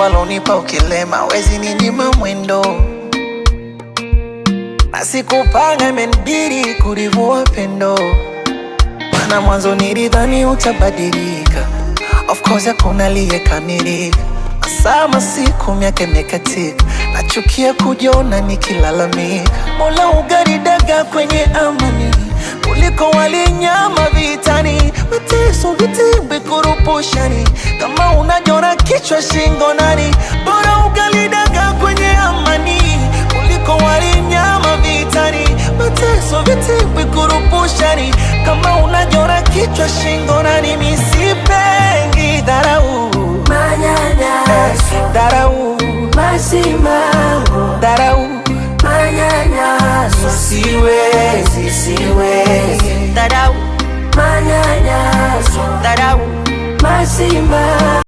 Mungu alonipa ukilema, wezi ninyima mwendo. Na sikupanga imenibidi kurivua pendo, maana mwanzo nilidhani utabadilika. Of course hakuna aliyekamilika. Sama siku miaka imekatika, nachukia kujiona nikilalamika. Mola ugaridaga kwenye amani kuliko walinyama vitani. Mateso vitimbi kurupushani, kama unajona kichwa shingo nani. Bora ugalidaga kwenye amani kuliko walinyama vitani. Mateso vitimbi kurupushani, kama unajona kichwa shingo nani. Misipengi dharau, manyanyaso, dharau, masimango, dharau, manyanyaso, siwezi, dharau, manyanyaso, dharau, masimango.